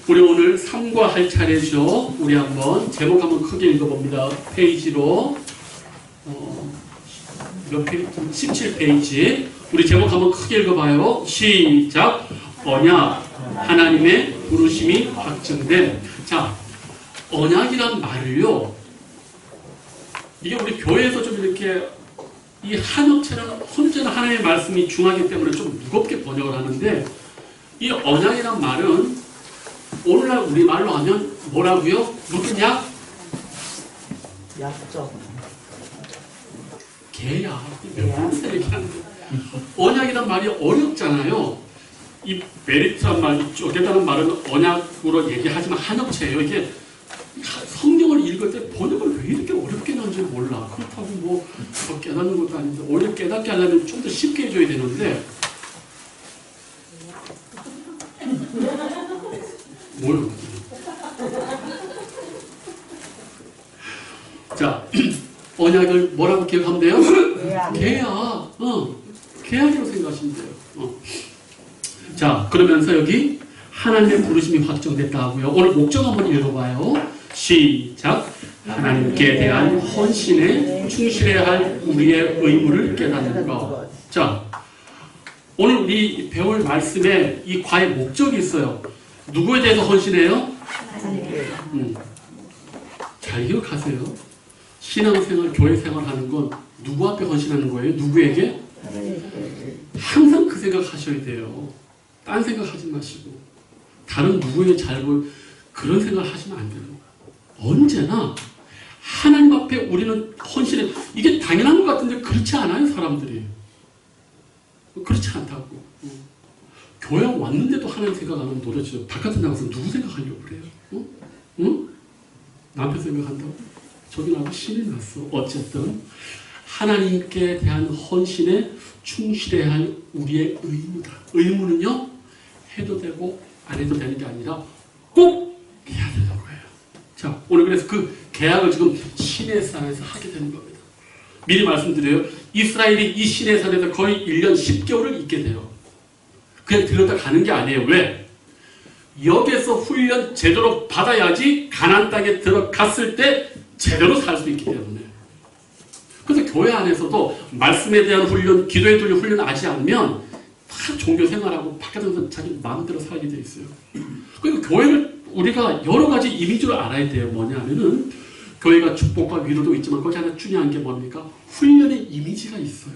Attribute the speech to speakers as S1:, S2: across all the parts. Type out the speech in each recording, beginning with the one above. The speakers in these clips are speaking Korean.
S1: 우리 오늘 3과 할 차례죠. 우리 한번 제목 한번 크게 읽어봅니다. 페이지로 몇 페이지? 17페이지. 우리 제목 한번 크게 읽어봐요. 시작. 언약. 하나님의 부르심이 확정된. 자, 언약이란 말을요. 이게 우리 교회에서 좀 이렇게 이 한업체는 혼자는 하나님의 말씀이 중하기 때문에 좀 무겁게 번역을 하는데, 이 언약이란 말은 오늘날 우리말로 하면 뭐라고요? 무슨 약?
S2: 약속.
S1: 계약. 몇 번째 얘기하는데. 언약이란 말이 어렵잖아요. 이 메리트란 말 있죠. 깨달은 말은 언약으로 얘기하지만 한업체예요. 이게 성경을 읽을 때 번역을 왜 이렇게 어렵게 나는지 몰라. 그렇다고 뭐 더 깨닫는 것도 아닌데, 오히려 깨닫게 하려면 좀 더 쉽게 해줘야 되는데, 뭐요? 자, 언약을 뭐라고 기억하면 돼요? 계약. 계약이라고 생각하시면 돼요. 자, 그러면서 여기 하나님의 부르심이 확정됐다 하고요. 오늘 목적 한번 읽어봐요. 시작. 하나님께 대한 헌신에 충실해야 할 우리의 의무를 깨닫는 것. 자, 오늘 우리 배울 말씀에 이 과의 목적이 있어요. 누구에 대해서 헌신해요? 잘 기억하세요. 신앙생활, 교회생활 하는 건 누구 앞에 헌신하는 거예요? 누구에게? 항상 그 생각 하셔야 돼요. 딴 생각 하지 마시고, 다른 누구에게 잘 보여, 그런 생각 하시면 안 되는 거예요. 언제나 하나님 앞에 우리는 헌신해. 이게 당연한 것 같은데 그렇지 않아요, 사람들이. 그렇지 않다고. 교회 왔는데도 하나님 생각 안 하면 도대체 바깥에 나가서 누구 생각하려고 그래요? 응? 남편 생각한다고? 저기 나도 신이 났어. 어쨌든 하나님께 대한 헌신에 충실해야 할 우리의 의무다. 의무는요, 해도 되고 안 해도 되는 게 아니라 꼭 해야 되는 거예요. 자, 오늘 그래서 그 계약을 지금 시내산에서 하게 되는 겁니다. 미리 말씀드려요. 이스라엘이 이 시내산에서 거의 1년 10개월을 있게 돼요. 그냥 들었다 가는 게 아니에요. 왜? 여기에서 훈련 제대로 받아야지 가나안 땅에 들어갔을 때 제대로 살 수 있기 때문에. 그래서 교회 안에서도 말씀에 대한 훈련, 기도에 대한 훈련 하지 않으면 다 종교 생활하고 밖에서 자기 마음대로 살게 돼 있어요. 그리고 교회를 우리가 여러 가지 이미지를 알아야 돼요. 뭐냐면은 교회가 축복과 위로도 있지만 거기 하나 중요한 게 뭡니까? 훈련의 이미지가 있어요.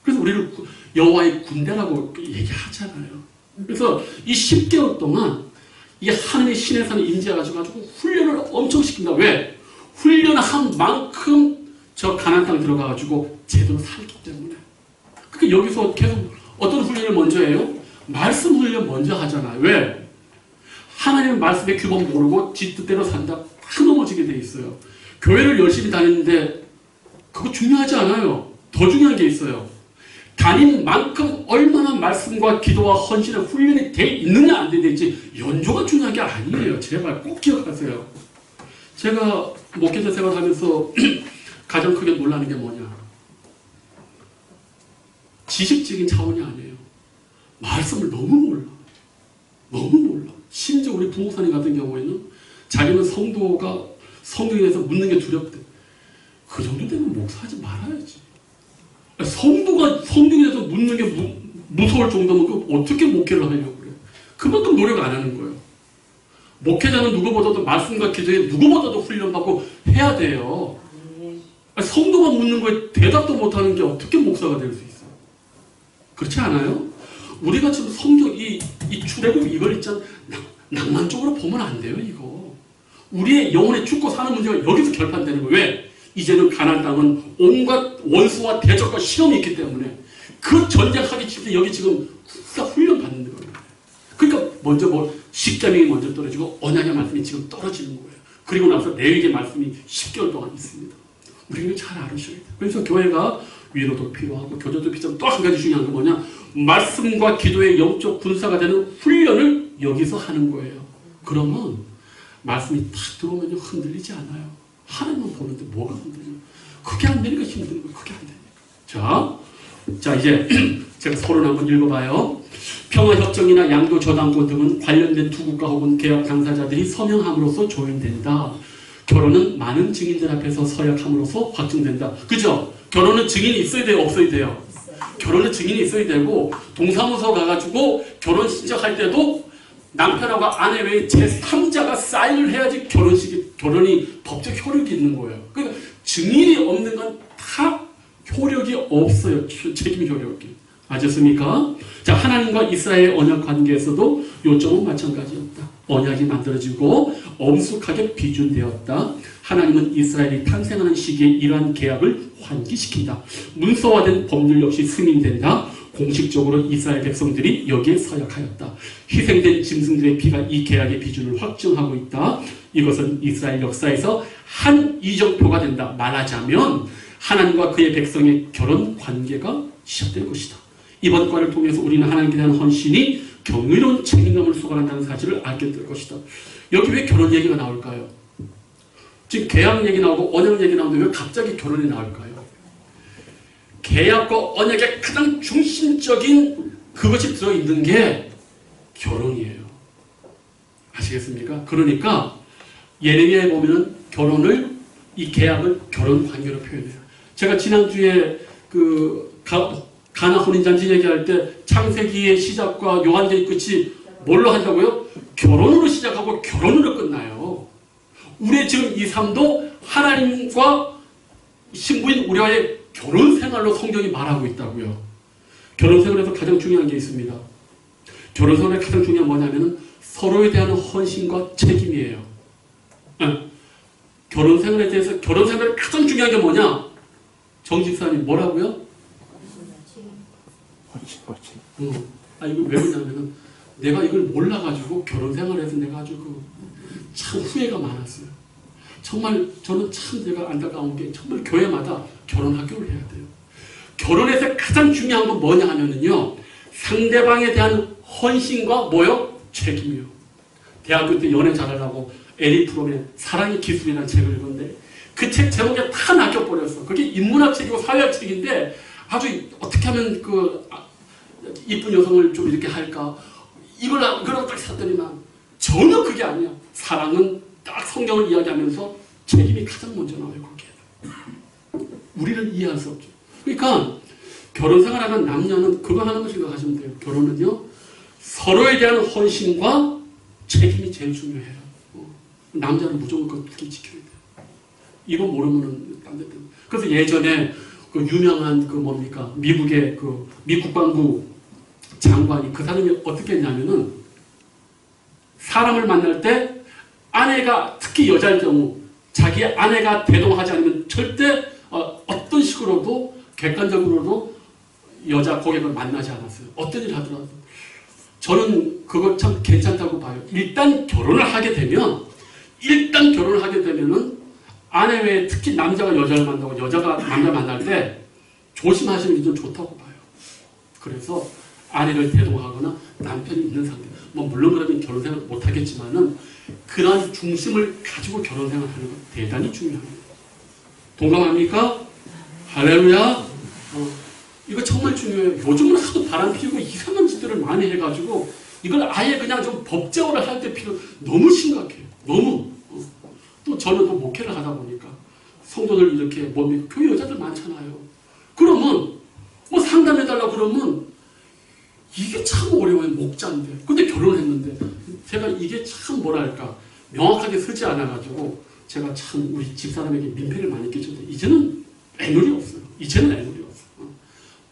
S1: 그래서 우리를 여호와의 군대라고 얘기하잖아요. 그래서 이 10개월 동안 이 하나님의 신의 산에 임재해가지고 훈련을 엄청 시킵니다. 왜? 훈련한 만큼 저 가나안 땅에 들어가가지고 제대로 살기 때문에. 그러니까 여기서 계속 어떤 훈련을 먼저 해요? 말씀 훈련 먼저 하잖아요. 왜? 하나님의 말씀의 규범 모르고 지 뜻대로 산다. 다 넘어지게 돼 있어요. 교회를 열심히 다니는데 그거 중요하지 않아요. 더 중요한 게 있어요. 다닌 만큼 얼마나 말씀과 기도와 헌신의 훈련이 돼 있느냐 안 되는지 연조가 중요한 게 아니에요. 제발 꼭 기억하세요. 제가 목회자 생활하면서 가장 크게 놀라는 게 뭐냐? 지식적인 차원이 아니에요. 말씀을 너무 몰라. 너무 몰라. 심지어 우리 부목사님 같은 경우에는 자기는 성도가 성경에 대해서 묻는 게 두렵대. 그 정도 되면 목사하지 말아야지. 성도가 성경에 대해서 묻는 게 무서울 정도면 그 어떻게 목회를 하려고 그래. 그만큼 노력 안 하는 거예요. 목회자는 누구보다도 말씀과 기도에 누구보다도 훈련받고 해야 돼요. 성도가 묻는 거에 대답도 못하는 게 어떻게 목사가 될 수 있어요? 그렇지 않아요? 우리가 지금 성경 이 출애굽 이걸 있잖아. 낭만적으로 보면 안 돼요, 이거. 우리의 영혼의 죽고 사는 문제가 여기서 결판되는 거예요. 왜? 이제는 가나안 땅은 온갖 원수와 대적과 시험이 있기 때문에 그 전쟁하기 전에 여기 지금 훈련 받는 거예요. 그러니까 먼저 뭐 십계명이 먼저 떨어지고 언약의 말씀이 지금 떨어지는 거예요. 그리고 나서 레위기의 말씀이 10개월 동안 있습니다. 우리는 잘 알으셔야 돼요. 그래서 교회가 위로도 필요하고 교제도 필요하고 또 한 가지 중요한 게 뭐냐? 말씀과 기도의 영적 군사가 되는 훈련을 여기서 하는 거예요. 그러면 말씀이 탁 들어오면 흔들리지 않아요. 하나님은 보는데 뭐가 흔들려요? 그게 안 되니까 힘든 거예요. 그게 안 되니까. 자, 자, 이제 제가 서론 한번 읽어봐요. 평화협정이나 양도 저당권 등은 관련된 두 국가 혹은 계약 당사자들이 서명함으로써 조율된다. 결혼은 많은 증인들 앞에서 서약함으로써 확정된다. 그죠? 결혼은 증인이 있어야 돼요? 없어야 돼요? 결혼은 증인이 있어야 되고, 동사무소 가가지고 결혼 신청할 때도 남편하고 아내 외에 제3자가 사인을 해야지 결혼이 법적 효력이 있는 거예요. 그러니까 증인이 없는 건 다 효력이 없어요. 책임 효력이. 아셨습니까? 자, 하나님과 이스라엘 언약 관계에서도 요점은 마찬가지였다. 언약이 만들어지고 엄숙하게 비준되었다. 하나님은 이스라엘이 탄생하는 시기에 이러한 계약을 환기시킨다. 문서화된 법률 역시 승인된다. 공식적으로 이스라엘 백성들이 여기에 서약하였다. 희생된 짐승들의 피가 이 계약의 비준을 확정하고 있다. 이것은 이스라엘 역사에서 한 이정표가 된다. 말하자면 하나님과 그의 백성의 결혼 관계가 시작될 것이다. 이번 과를 통해서 우리는 하나님께 대한 헌신이 경이로운 책임감을 수반한다는 사실을 알게 될 것이다. 여기 왜 결혼 얘기가 나올까요? 지금 계약 얘기 나오고 언약 얘기 나오는데 왜 갑자기 결혼이 나올까요? 계약과 언약의 가장 중심적인 그것이 들어있는 게 결혼이에요. 아시겠습니까? 그러니까 예레미야에 보면은 결혼을, 이 계약을 결혼 관계로 표현해요. 제가 지난주에 가나 혼인잔치 얘기할 때 창세기의 시작과 요한계의 끝이 뭘로 한다고요? 결혼으로 시작하고 결혼으로 끝나요. 우리의 지금 이 삶도 하나님과 신부인 우리와의 결혼 생활로 성경이 말하고 있다고요. 결혼 생활에서 가장 중요한 게 있습니다. 결혼 생활에 가장 중요한 뭐냐면은 서로에 대한 헌신과 책임이에요. 결혼 생활에 대해서, 결혼 생활에 가장 중요한 게 뭐냐? 정 집사님 뭐라고요? 이거 왜 그러냐면은 내가 이걸 몰라가지고 결혼 생활에서 내가 아주 참 후회가 많았어요. 정말 저는 참 내가 안타까운 게 정말 교회마다 결혼 학교를 해야 돼요. 결혼에서 가장 중요한 건 뭐냐 하면은요, 상대방에 대한 헌신과 뭐요? 책임이요. 대학교 때 연애 잘하려고 에리 프롬의 사랑의 기술이라는 책을 읽었는데 그 책 제목에 다 낚여버렸어. 그게 인문학 책이고 사회학 책인데 아주 어떻게 하면 이쁜 여성을 좀 이렇게 할까? 이걸 딱 샀더니만 전혀 그게 아니야. 사랑은 딱 성경을 이야기하면서 책임이 가장 먼저 나와요. 거기에. 우리를 이해할 수 없죠. 그러니까 결혼 생활하는 남녀는 그거 하나만 생각하시면 돼요. 결혼은요, 서로에 대한 헌신과 책임이 제일 중요해요. 남자는 무조건 그걸 지켜야 돼요. 이거 모르면은 딴 데. 그래서 예전에 유명한 미국의 미 국방부 장관이, 그 사람이 어떻게 했냐면은 사람을 만날 때 아내가, 특히 여자일 경우 자기 아내가 대동하지 않으면 절대 어떤 식으로도 객관적으로도 여자 고객을 만나지 않았어요. 어떤 일을 하더라도. 저는 그거 참 괜찮다고 봐요. 일단 결혼을 하게 되면은 아내 외에 특히 남자가 여자를 만나고 여자가 남자 만날 때 조심하시는 게 좀 좋다고 봐요. 그래서 아내를 대동하거나 남편이 있는 상태. 물론 그러면 결혼 생활 못 하겠지만은 그런 중심을 가지고 결혼 생활 하는 건 대단히 중요합니다. 동감합니까? 할렐루야. 이거 정말 중요해요. 요즘은 하도 바람 피우고 이상한 짓들을 많이 해가지고 이걸 아예 그냥 좀 법제화를 할 때 필요 너무 심각해요. 너무. 또 저는 또 목회를 하다 보니까 성도들 이렇게 교회 여자들 많잖아요. 그러면 상담해달라고 그러면 이게 참 어려워요. 목자인데. 근데 결혼했는데 제가 이게 참 명확하게 서지 않아가지고 제가 참 우리 집사람에게 민폐를 많이 끼쳤는데 이제는 애누리 없어요.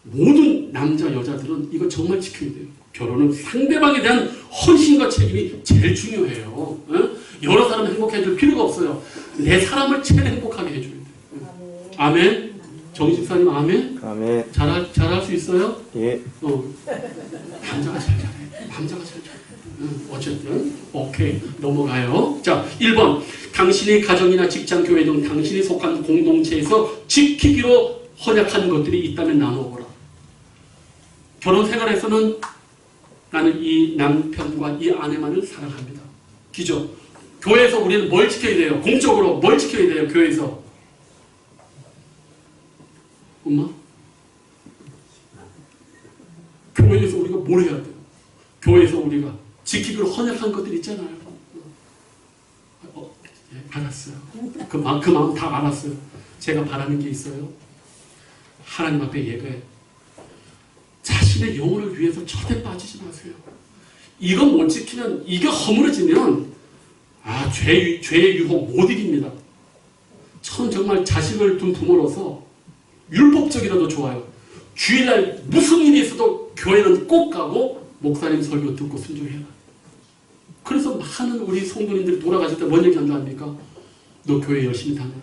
S1: 모든 남자 여자들은 이거 정말 지켜야 돼요. 결혼은 상대방에 대한 헌신과 책임이 제일 중요해요. 여러 사람 행복해 줄 필요가 없어요. 내 사람을 제일 행복하게 해줘야 돼요. 아멘. 정 집사님 아멘.
S2: 아멘.
S1: 잘할 수 있어요?
S2: 예.
S1: 남자가 제일 잘해. 남자가 제일 잘해. 어쨌든 오케이, 넘어가요. 자, 1번. 당신의 가정이나 직장, 교회 등 당신이 속한 공동체에서 지키기로 헌약한 것들이 있다면 나누어보라. 결혼 생활에서는 나는 이 남편과 이 아내만을 사랑합니다. 기죠? 교회에서 우리는 뭘 지켜야 돼요? 공적으로 뭘 지켜야 돼요? 교회에서. 엄마? 교회에서 우리가 뭘 해야 돼요? 교회에서 우리가 지키기로 헌약한 것들 있잖아요. 예, 알았어요. 그 마음 다 알았어요. 제가 바라는 게 있어요. 하나님 앞에 예배. 자신의 영혼을 위해서 절대 빠지지 마세요. 이거 못 지키면, 이게 허물어지면 죄의 유혹 못 이깁니다. 전 정말 자식을 둔 부모로서 율법적이라도 좋아요. 주일날 무슨 일이 있어도 교회는 꼭 가고 목사님 설교 듣고 순종해라. 그래서 많은 우리 성도님들이 돌아가실 때 뭔 얘기한 줄 압니까? 너 교회 열심히 다녀라.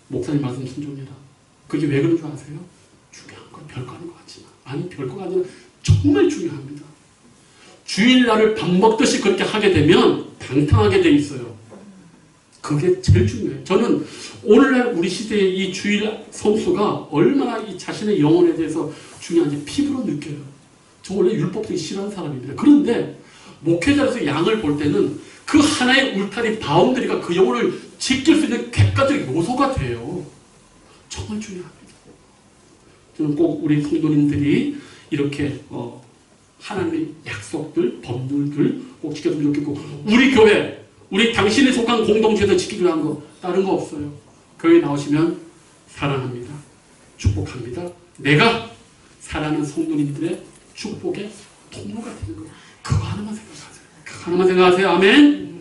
S1: 목사님 말씀 순종해라. 그게 왜 그런 줄 아세요? 중요한 건 별거 아닌 것 같지만, 아니 별거가 아니라 정말 중요합니다. 주일날을 밥 먹듯이 그렇게 하게 되면 방탕하게 돼 있어요. 그게 제일 중요해요. 저는 오늘날 우리 시대의 이 주일 성수가 얼마나 이 자신의 영혼에 대해서 중요한지 피부로 느껴요. 저 원래 율법 되게 싫어하는 사람입니다. 그런데 목회자로서 양을 볼 때는 그 하나의 울타리 바운더리가 그 영혼을 지킬 수 있는 객관적 요소가 돼요. 정말 중요합니다. 저는 꼭 우리 성도님들이 이렇게 하나님의 약속들, 법률들 꼭 지켰으면 좋겠고, 우리 교회, 우리 당신이 속한 공동체에서 지키기로 한 거 다른 거 없어요. 교회 나오시면 사랑합니다. 축복합니다. 내가 사랑하는 성도님들의 축복의 통로가 되는 거예요. 그거 하나만 생각하세요. 그거 하나만 생각하세요. 아멘.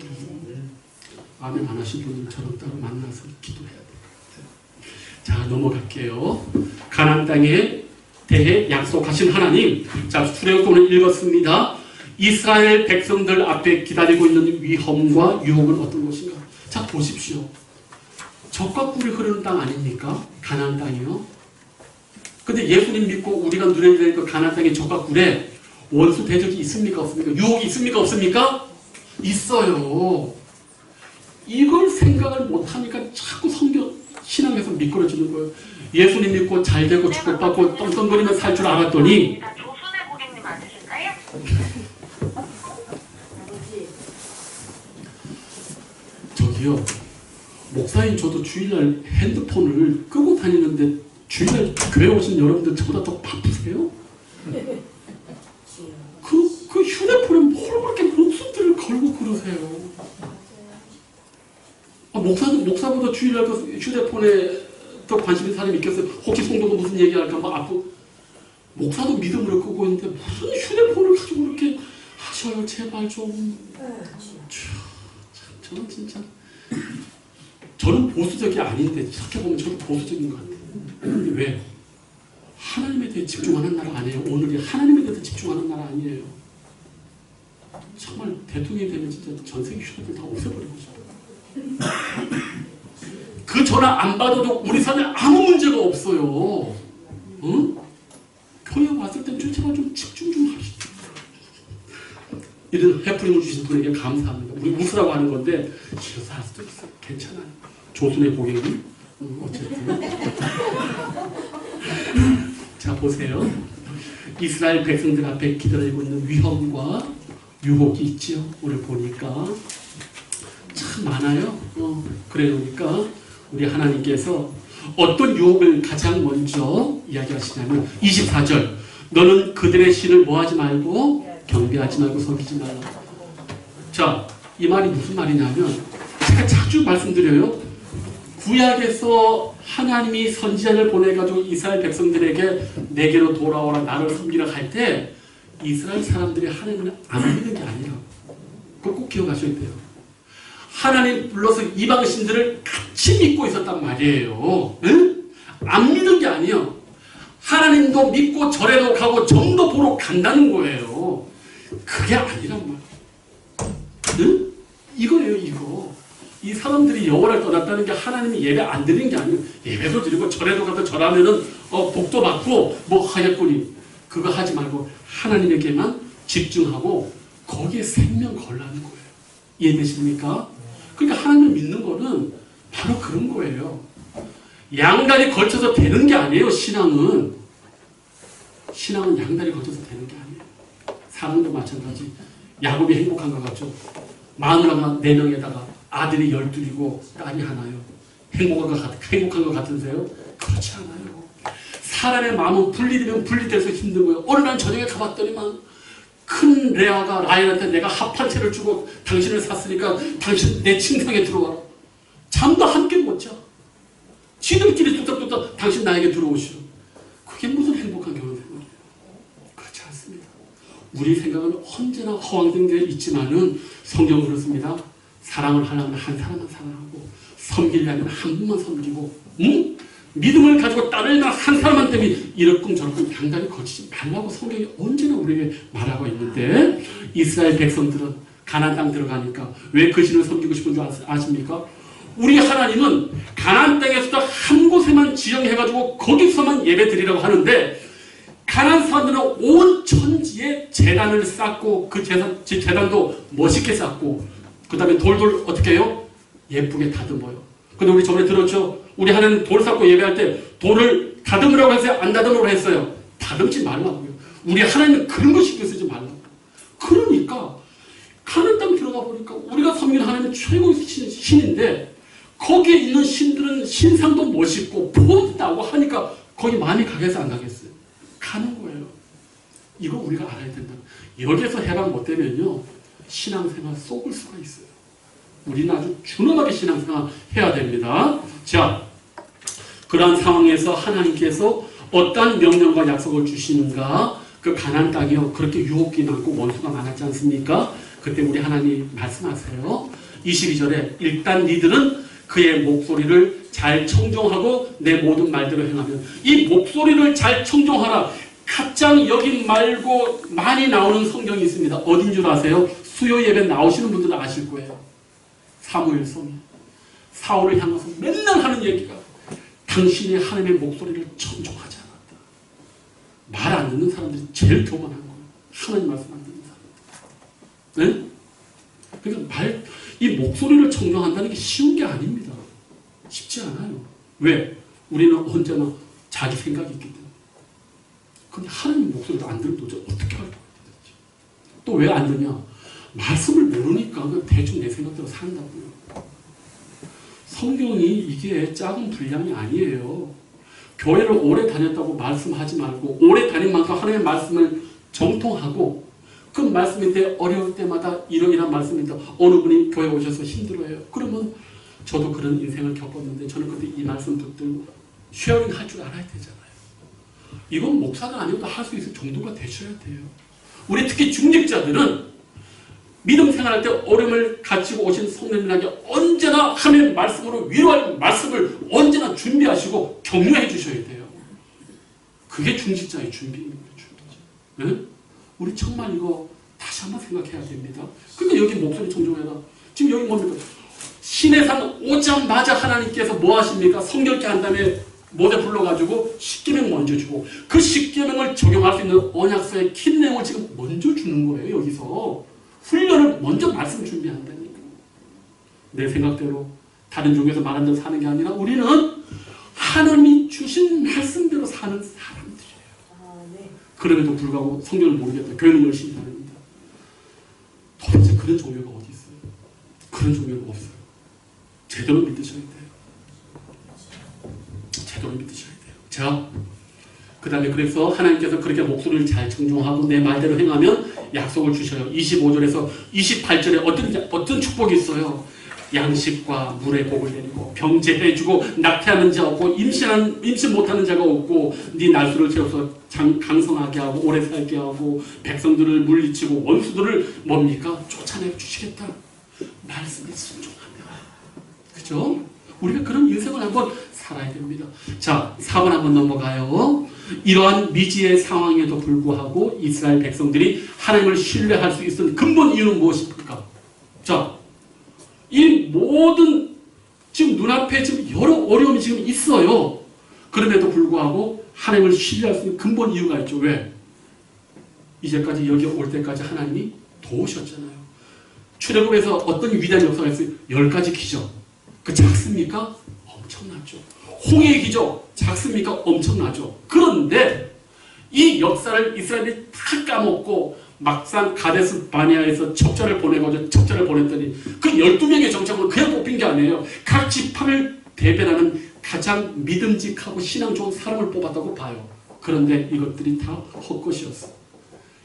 S1: 아멘 안 하신 분은 저랑 따로 만나서 기도해야 될 것 같아요. 자, 넘어갈게요. 가나안 땅에 대해 약속하신 하나님. 자, 출애굽 오늘 읽었습니다. 이스라엘 백성들 앞에 기다리고 있는 위험과 유혹은 어떤 것인가? 자, 보십시오. 젖과 꿀이 흐르는 땅 아닙니까? 가나안 땅이요. 근데 예수님 믿고 우리가 누려야 될 그 가나안 땅의 젖과 꿀에 원수 대적이 있습니까? 없습니까? 유혹이 있습니까? 없습니까? 있어요. 이걸 생각을 못하니까 자꾸 성경 신앙에서 미끄러지는 거예요. 예수님 믿고 잘 되고 축복받고 떵떵거리며 살 줄 알았더니
S2: 조순의 고객님 맞으실까요?
S1: 저기요, 목사님 저도 주일날 핸드폰을 끄고 다니는데 주일날 교회 오신 여러분들 저보다 더 바쁘세요? 그 휴대폰에 뭘 그렇게 목숨들을 걸고 그러세요? 목사보다 주일날 그 휴대폰에 더 관심 있는 사람이 있겠어요? 혹시 성도가 무슨 얘기할까 목사도 믿음으로 끄고 있는데 무슨 휴대폰을 가지고 그렇게 하셔요? 제발 좀. 저는 진짜, 저는 보수적이 아닌데 이렇게 보면 저도 보수적인 것 같아요. 근데 왜? 하나님에 대해 집중하는 나라 아니에요. 오늘이 하나님에 대해서 집중하는 나라 아니에요. 정말 대통령이 되면 진짜 전 세계 휴대폰 다 없애버리고 싶어요. 그 전화 안 받아도 우리 삶에 아무 문제가 없어요. 응? 교회 왔을 땐 제발 좀 집중 좀 하시죠. 이런 해프닝을 주신 분에게 감사합니다. 우리 웃으라고 하는 건데 싫어서 할 수도 있어요. 괜찮아요. 조순의 고객님. 어쨌든. 자, 보세요. 이스라엘 백성들 앞에 기다리고 있는 위험과 유혹이 있죠. 오늘 보니까 참 많아요. 그러니까 우리 하나님께서 어떤 유혹을 가장 먼저 이야기하시냐면 24절, 너는 그들의 신을 뭐하지 말고 경배하지 말고 섬기지 말라. 자, 이 말이 무슨 말이냐면 제가 자주 말씀드려요. 구약에서 하나님이 선지자를 보내가지고 이스라엘 백성들에게 내게로 돌아오라 나를 섬기라 할 때 이스라엘 사람들이 하나님을 안 믿는 게 아니라, 그거 꼭 기억하셔야 돼요. 하나님 불러서 이방 신들을 같이 믿고 있었단 말이에요. 응? 안 믿는 게 아니에요. 하나님도 믿고 절에도 가고 점도 보러 간다는 거예요. 그게 아니란 말이에요. 응? 이거예요, 이거. 이 사람들이 여호와를 떠났다는 게 하나님이 예배 안 드리는 게 아니에요. 예배도 드리고 절에도 가서 절하면은 복도 받고 뭐 하겠거니. 그거 하지 말고 하나님에게만 집중하고 거기에 생명 걸라는 거예요. 이해되십니까? 그러니까 하나님을 믿는 거는 바로 그런 거예요. 양다리 걸쳐서 되는 게 아니에요. 신앙은 양다리 걸쳐서 되는 게 아니에요. 사람도 마찬가지. 야곱이 행복한 것 같죠? 마누라가 4명에다가 아들이 12이고 딸이 하나요. 행복한 것 같으세요? 그렇지 않아요. 사람의 마음은 분리되면 분리돼서 힘든 거예요. 어느 날 저녁에 가봤더니만 큰 레아가 라헬한테 내가 합한 채를 주고 당신을 샀으니까 당신 내 침상에 들어와라. 잠도 함께 못 자. 지들끼리 뚝딱뚝딱 당신 나에게 들어오시오. 그게 무슨 행복한 결혼 생활이에요. 그렇지 않습니다. 우리 생각은 언제나 허황된 게 있지만은 성경은 그렇습니다. 사랑을 하려면 한 사람만 사랑하고 섬기려면 한 분만 섬기고 믿음을 가지고 따르려면 한 사람만 때문에 이렇쿵저렇쿵 양다리 거치지 말라고 성경이 언제나 우리에게 말하고 있는데 이스라엘 백성들은 가나안 땅 들어가니까 왜 그 신을 섬기고 싶은 줄 아십니까? 우리 하나님은 가나안 땅에서도 한 곳에만 지정해가지고 거기서만 예배드리라고 하는데 가나안 사람들은 온 천지에 제단을 쌓고 그 제단도 멋있게 쌓고 그 다음에 돌돌 어떻게 해요? 예쁘게 다듬어요. 근데 우리 저번에 들었죠? 우리 하나님 돌 쌓고 예배할 때 돌을 다듬으라고 했어요? 안 다듬으라고 했어요? 다듬지 말라고요. 우리 하나님은 그런 거 신경 쓰지 말라고. 그러니까 가나안 땅 들어가 보니까 우리가 섬기는 하나님은 최고의 신인데 거기에 있는 신들은 신상도 멋있고 폼도 나고 하니까 거기 마음이 가겠어요? 안 가겠어요? 가는 거예요. 이거 우리가 알아야 된다. 여기에서 해방 못 되면요 신앙생활 속을 수가 있어요. 우리는 아주 준엄하게 신앙생활 해야 됩니다. 자, 그러한 상황에서 하나님께서 어떤 명령과 약속을 주시는가? 그 가나안 땅이요 그렇게 유혹이 많고 원수가 많았지 않습니까? 그때 우리 하나님 말씀하세요. 22절에 일단 니들은 그의 목소리를 잘 청종하고 내 모든 말대로 행하면 이 목소리를 잘 청종하라. 가장 여기 말고 많이 나오는 성경이 있습니다. 어딘 줄 아세요? 수요 예배 나오시는 분들은 아실 거예요. 사무엘성이 사울을 향해서 맨날 하는 얘기가 당신이 하나님의 목소리를 청종하지 않았다. 말 안 듣는 사람들이 제일 교만한 거예요. 하나님 말씀 안 듣는 사람들. 네? 그러니까 이 목소리를 청종한다는 게 쉬운 게 아닙니다. 쉽지 않아요. 왜? 우리는 언제나 자기 생각이 있기 때문에. 근데 하나님 목소리도 안 들으면 도대체 어떻게 할 거야? 또 왜 안 듣냐? 말씀을 모르니까 그냥 대충 내 생각대로 산다고요. 성경이 이게 작은 분량이 아니에요. 교회를 오래 다녔다고 말씀하지 말고 오래 다닌 만큼 하나님의 말씀을 정통하고 그 말씀인데 어려울 때마다 이러이러한 말씀인데 어느 분이 교회 오셔서 힘들어해요. 그러면 저도 그런 인생을 겪었는데 저는 그때 이 말씀 듣고 쉐어링 할 줄 알아야 되잖아요. 이건 목사가 아니어도 할 수 있을 정도가 되셔야 돼요. 우리 특히 중직자들은 믿음 생활할 때 어려움을 가지고 오신 성령님에게 언제나 하나님의 말씀으로 위로할 말씀을 언제나 준비하시고 격려해 주셔야 돼요. 그게 중직자의 준비입니다. 네? 우리 정말 이거 다시 한번 생각해야 됩니다. 근데 여기 목소리 청정해라. 지금 여기 뭡니까? 시내산 오자마자 하나님께서 뭐 하십니까? 성결케 한 다음에 모세 불러가지고 십계명 먼저 주고 그 십계명을 적용할 수 있는 언약서의 킨 내용을 지금 먼저 주는 거예요. 여기서 훈련을 먼저 말씀 준비한다니까. 내 생각대로 다른 종에서 말한 대로 사는 게 아니라 우리는 하나님이 주신 말씀대로 사는 사람들이에요. 그럼에도 불구하고 성경을 모르겠다. 교회는 열심히 다닙니다. 도대체 그런 종교가 어디 있어요? 그런 종교가 없어요. 제대로 믿으셔야 돼요. 제대로 믿으셔야 돼요. 자, 그 다음에 그래서 하나님께서 그렇게 목소리를 잘 청종하고 내 말대로 행하면 약속을 주셔요. 25절에서 28절에 어떤 축복이 있어요? 양식과 물의 복을 내리고 병제해주고 낙태하는 자 없고 임신 못하는 자가 없고 네 날수를 채워서 강성하게 하고 오래 살게 하고 백성들을 물리치고 원수들을 뭡니까? 쫓아내 주시겠다. 말씀에 순종하면. 그죠? 우리가 그런 인생을 한번 살아야 됩니다. 자, 4번 한번 넘어가요. 이러한 미지의 상황에도 불구하고 이스라엘 백성들이 하나님을 신뢰할 수 있었던 근본 이유는 무엇입니까? 자, 이 모든 지금 눈앞에 지금 여러 어려움이 지금 있어요. 그럼에도 불구하고 하나님을 신뢰할 수 있는 근본 이유가 있죠. 왜? 이제까지 여기 올 때까지 하나님이 도우셨잖아요. 출애굽에서 어떤 위대한 역사가 있어요? 10가지 기적. 그 작습니까? 엄청나죠. 홍해의 기적 작습니까? 엄청나죠. 그런데 이 역사를 이스라엘이 다 까먹고 막상 가데스 바네아에서 첩자를 보냈더니 그 12명의 정착으로 그냥 뽑힌 게 아니에요. 각 지파를 대변하는 가장 믿음직하고 신앙 좋은 사람을 뽑았다고 봐요. 그런데 이것들이 다 헛것이었어.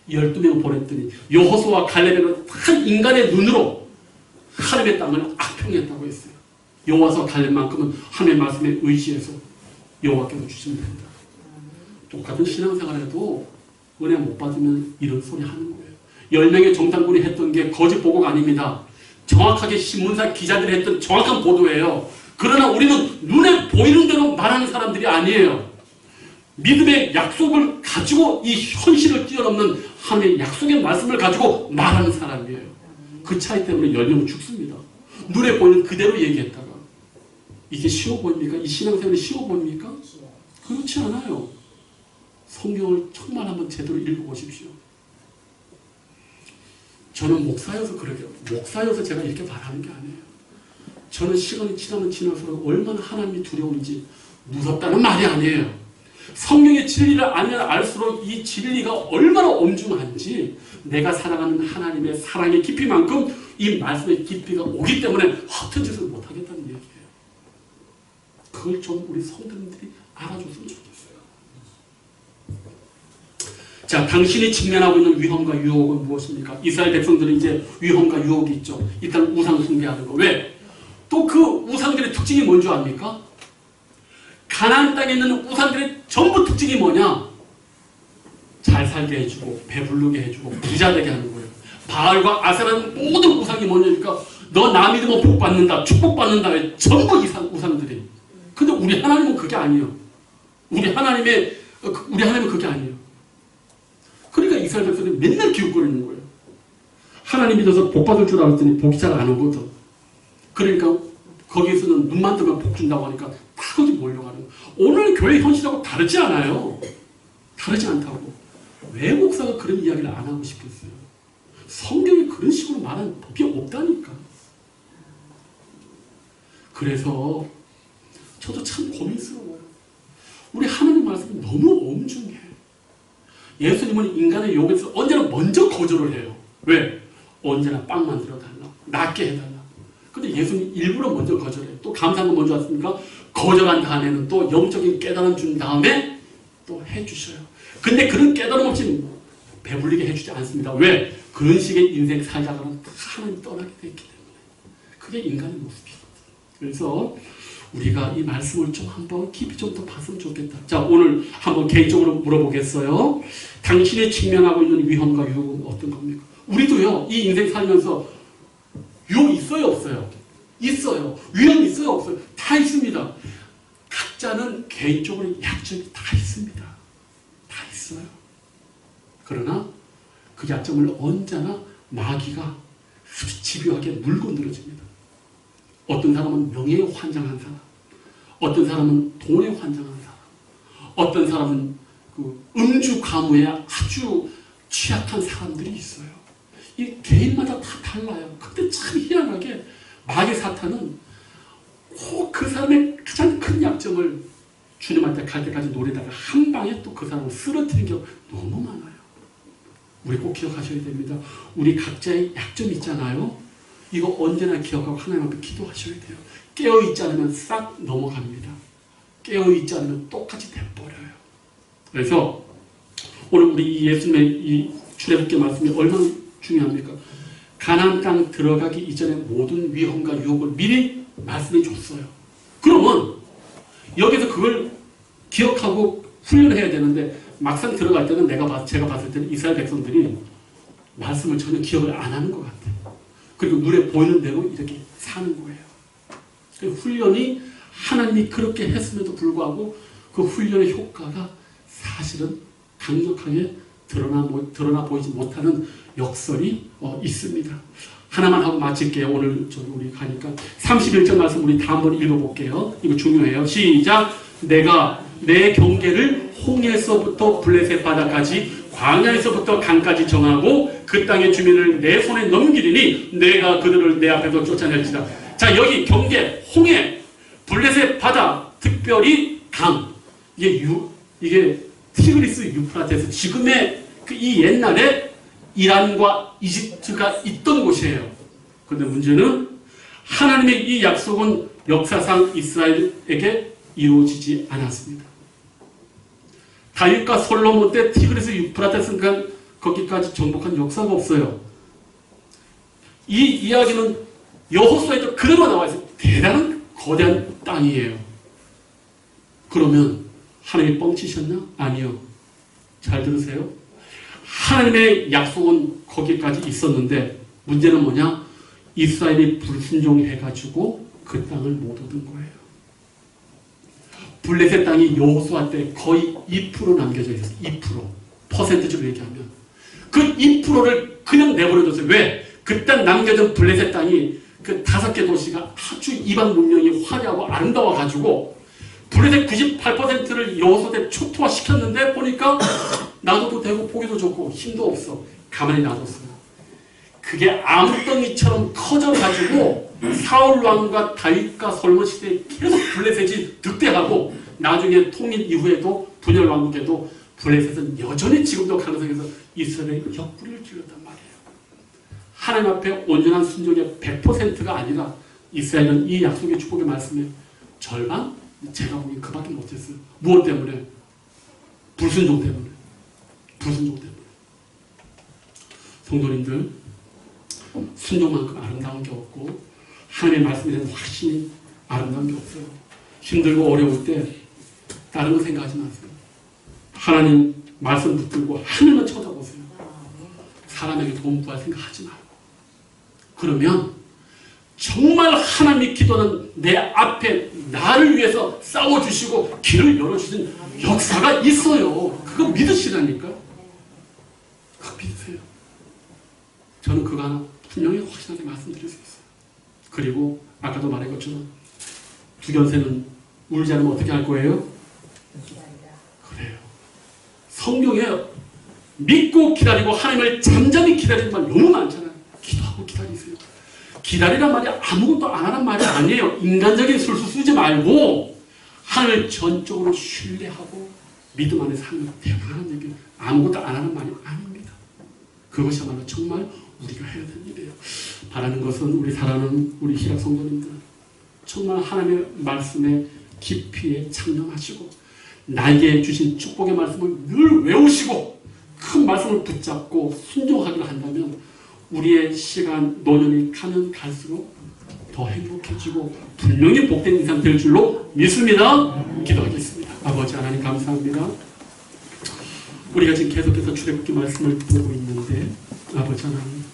S1: 12명 보냈더니 여호수아와 갈렙은 한 인간의 눈으로 하나님의 땅을 악평했다고 했어요. 여호수아와 갈렙만큼은 하나님의 말씀에 의지해서 여호와께서 주시면 된다. 똑같은 신앙생활에도 은혜 못 받으면 이런 소리 하는 거예요. 10명의 정탐꾼이 했던 게 거짓 보고가 아닙니다. 정확하게 신문사 기자들이 했던 정확한 보도예요. 그러나 우리는 눈에 보이는 대로 말하는 사람들이 아니에요. 믿음의 약속을 가지고 이 현실을 뛰어넘는 하나님의 약속의 말씀을 가지고 말하는 사람이에요. 그 차이 때문에 10명은 죽습니다. 눈에 보이는 그대로 얘기했다가. 이게 쉬워 보입니까? 이 신앙생활이 쉬워 보입니까? 그렇지 않아요. 성경을 정말 한번 제대로 읽어보십시오. 저는 목사여서 그러게요. 목사여서 제가 이렇게 말하는 게 아니에요. 저는 시간이 지나면 지날수록 얼마나 하나님이 두려운지 무섭다는 말이 아니에요. 성경의 진리를 알면 알수록 이 진리가 얼마나 엄중한지 내가 사랑하는 하나님의 사랑의 깊이만큼 이 말씀의 깊이가 오기 때문에 허튼 짓을 못하겠다는 얘기예요. 그걸 좀 우리 성도님들이 알아줬으면 좋겠어요. 자, 당신이 직면하고 있는 위험과 유혹은 무엇입니까? 이스라엘 백성들은 이제 위험과 유혹이 있죠. 일단 우상 숭배하는 거. 왜? 또 그 우상들의 특징이 뭔지 압니까? 가나안 땅에 있는 우상들의 전부 특징이 뭐냐? 잘 살게 해주고 배부르게 해주고 부자 되게 하는 거예요. 바알과 아세라는 모든 우상이 뭐냐니까 너 나 믿으면 복 받는다, 축복 받는다. 전부 우상들이. 근데 우리 하나님은 그게 아니에요. 우리 하나님은 그게 아니에요. 그러니까 이스라엘 백성들이 맨날 기웃거리는 거예요. 하나님 믿어서 복 받을 줄 알았더니 복이 잘 안 오거든. 그러니까 거기에서는 눈만 뜨면 복 준다고 하니까 다 거기 몰려가는 거예요. 오늘 교회 현실하고 다르지 않아요. 다르지 않다고. 왜 목사가 그런 이야기를 안 하고 싶겠어요? 성경에 그런 식으로 말하는 법이 없다니까. 그래서 저도 참 고민스러워요. 우리 하나님 말씀이 너무 엄중해. 예수님은 인간의 욕에서 언제나 먼저 거절을 해요. 왜? 언제나 빵 만들어달라. 낫게 해달라. 근데 예수님 일부러 먼저 거절해요. 또 감사한 거 먼저 왔습니까? 거절한 다음에는 또 영적인 깨달음 준 다음에 또 해주셔요. 근데 그런 깨달음 없이 배불리게 해주지 않습니다. 왜? 그런 식의 인생 살다가는 하나님 떠나게 됐기 때문에. 그게 인간의 모습이거든요. 그래서 우리가 이 말씀을 좀 한번 깊이 좀 더 봤으면 좋겠다. 자, 오늘 한번 개인적으로 물어보겠어요. 당신이 직면하고 있는 위험과 유혹은 어떤 겁니까? 우리도요, 이 인생 살면서 유혹 있어요, 없어요? 있어요. 위험 있어요, 없어요? 다 있습니다. 각자는 개인적으로 약점이 다 있습니다. 다 있어요. 그러나 그 약점을 언제나 마귀가 아주 집요하게 물고 늘어집니다. 어떤 사람은 명예에 환장한 사람, 어떤 사람은 돈에 환장한 사람, 어떤 사람은 그 음주 가무에 아주 취약한 사람들이 있어요. 이 개인마다 다 달라요. 근데 참 희한하게 마귀 사탄은 꼭 그 사람의 가장 큰 약점을 주님한테 갈 때까지 노리다가 한 방에 또 그 사람을 쓰러뜨리는 경우가 너무 많아요. 우리 꼭 기억하셔야 됩니다. 우리 각자의 약점이 있잖아요. 이거 언제나 기억하고 하나님 앞에 기도하셔야 돼요. 깨어있지 않으면 싹 넘어갑니다. 깨어있지 않으면 똑같이 돼버려요. 그래서 오늘 우리 예수님의 이 출애굽기 말씀이 얼마나 중요합니까? 가나안 땅 들어가기 이전에 모든 위험과 유혹을 미리 말씀해 줬어요. 그러면 여기서 그걸 기억하고 훈련해야 되는데 막상 들어갈 때는 제가 봤을 때는 이스라엘 백성들이 말씀을 전혀 기억을 안 하는 것 같아요. 그리고 눈에 보이는 대로 이렇게 사는 거예요. 그 훈련이 하나님이 그렇게 했음에도 불구하고 그 훈련의 효과가 사실은 강력하게 드러나 보이지 못하는 역설이 있습니다. 하나만 하고 마칠게요. 오늘 우리 가니까 31절 말씀 우리 다 한번 읽어볼게요. 이거 중요해요. 시작. 내가 내 경계를 홍해에서부터 블레셋 바다까지 광야에서부터 강까지 정하고 그 땅의 주민을 내 손에 넘기리니 내가 그들을 내 앞에서 쫓아낼지다. 자, 여기 경계, 홍해, 블레셋 바다, 특별히 강. 이게 티그리스 유프라테스, 지금의 이 옛날에 이란과 이집트가 있던 곳이에요. 그런데 문제는 하나님의 이 약속은 역사상 이스라엘에게 이루어지지 않았습니다. 다윗과 솔로몬 때 티그리스 유프라테스가 거기까지 정복한 역사가 없어요. 이 이야기는 여호수아에도 그대로 나와 있어요. 대단한 거대한 땅이에요. 그러면 하나님이 뻥치셨나? 아니요. 잘 들으세요. 하나님의 약속은 거기까지 있었는데 문제는 뭐냐? 이스라엘이 불순종해가지고 그 땅을 못 얻은 거예요. 블레셋 땅이 여호수아 때 거의 2% 남겨져 있었어요. 2%. 퍼센트적으로 얘기하면. 그 2%를 그냥 내버려뒀어요. 왜? 그때 남겨진 블레셋 땅이 그 5개 도시가 아주 이방 문명이 화려하고 아름다워가지고 블레셋 98%를 여호수아 때 초토화시켰는데 보니까 놔둬도 되고 보기도 좋고 힘도 없어. 가만히 놔뒀어요. 그게 암덩이처럼 커져가지고 사울 왕과 다윗과 솔로몬 시대에 계속 블레셋이 득대하고 나중에 통일 이후에도 분열 왕국에도 블레셋은 여전히 지금도 가능성에서 이스라엘의 옆구리를 찔렀단 말이에요. 하나님 앞에 온전한 순종의 100%가 아니라 이스라엘은 이 약속의 축복의 말씀에 절반? 제가 보기엔 그밖에 못했어요. 무엇 때문에? 불순종 때문에. 불순종 때문에. 성도님들, 순종만큼 아름다운 게 없고 하나님의 말씀에 대한 확신이 아름다운 게 없어요. 힘들고 어려울 때 다른 거 생각하지 마세요. 하나님 말씀 붙들고 하늘만 쳐다보세요. 사람에게 도움 구할 생각하지 말고. 그러면 정말 하나님이 기도는 내 앞에 나를 위해서 싸워주시고 길을 열어주신 역사가 있어요. 그거 믿으시라니까. 그거 믿으세요. 저는 그거 하나 분명히 확실하게 말씀드릴 수 있어요. 그리고 아까도 말한 것처럼 두견새는 울지 않으면 어떻게 할 거예요? 그래요. 성경에 믿고 기다리고 하나님을 잠잠히 기다리는 말 너무 많잖아요. 기도하고 기다리세요. 기다리란 말이 아무것도 안 하는 말이 아니에요. 인간적인 술수 쓰지 말고 하나님을 전적으로 신뢰하고 믿음 안에 사는 대단한 얘기, 아무것도 안 하는 말이 아닙니다. 그것이야말로 정말 우리가 해야 되는 일이에요. 바라는 것은 우리 사랑하는 우리 희락 성도님들 정말 하나님의 말씀에 깊이에 창념하시고 나에게 주신 축복의 말씀을 늘 외우시고 큰 말씀을 붙잡고 순종하기를 한다면 우리의 시간, 노년이 가면 갈수록 더 행복해지고 분명히 복된 인상 될 줄로 믿습니다. 기도하겠습니다. 아버지 하나님 감사합니다. 우리가 지금 계속해서 출애굽기 말씀을 보고 있는데 아버지 하나님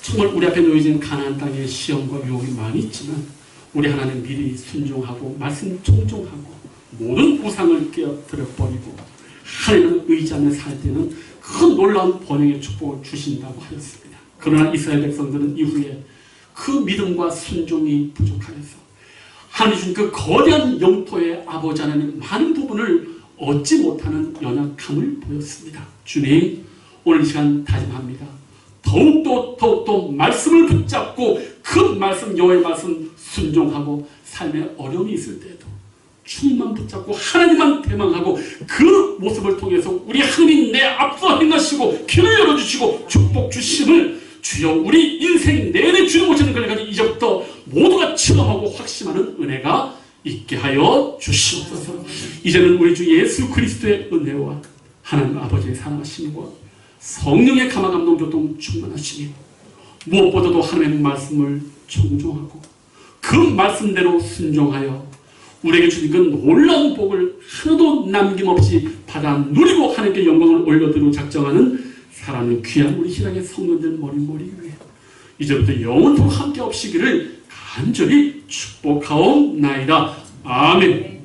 S1: 정말 우리 앞에 놓여진 가나안 땅의 시험과 유혹이 많이 있지만 우리 하나님 미리 순종하고 말씀 청종하고 모든 우상을 깨어뜨려버리고 하나님을 의지하며 살 때는 큰 놀라운 번영의 축복을 주신다고 하였습니다. 그러나 이스라엘 백성들은 이후에 그 믿음과 순종이 부족하여서 하나님 주신 그 거대한 영토의 아버지 하나님 많은 부분을 얻지 못하는 연약함을 보였습니다. 주님 오늘 이 시간 다짐합니다. 더욱더 말씀을 붙잡고 그 말씀 여호와의 말씀 순종하고 삶에 어려움이 있을 때에도 주님만 붙잡고 하나님만 대망하고 그 모습을 통해서 우리 하나님 내 앞서 행하시고 길을 열어주시고 축복 주심을 주여 우리 인생 내내 주님 오시는 그날까지 이제부터 모두가 체험하고 확신하는 은혜가 있게 하여 주시옵소서. 이제는 우리 주 예수 그리스도의 은혜와 하나님 아버지의 사랑하심과 성령의 감화 감동 교통 충만하시니 무엇보다도 하나님의 말씀을 청종하고 그 말씀대로 순종하여 우리에게 주신 그 놀라운 복을 하나도 남김없이 받아 누리고 하나님께 영광을 올려드리고 작정하는 사랑하는 귀한 우리 희락의 성도들 머리 위에 이제부터 영원토록 함께 없시기를 간절히 축복하옵나이다. 아멘.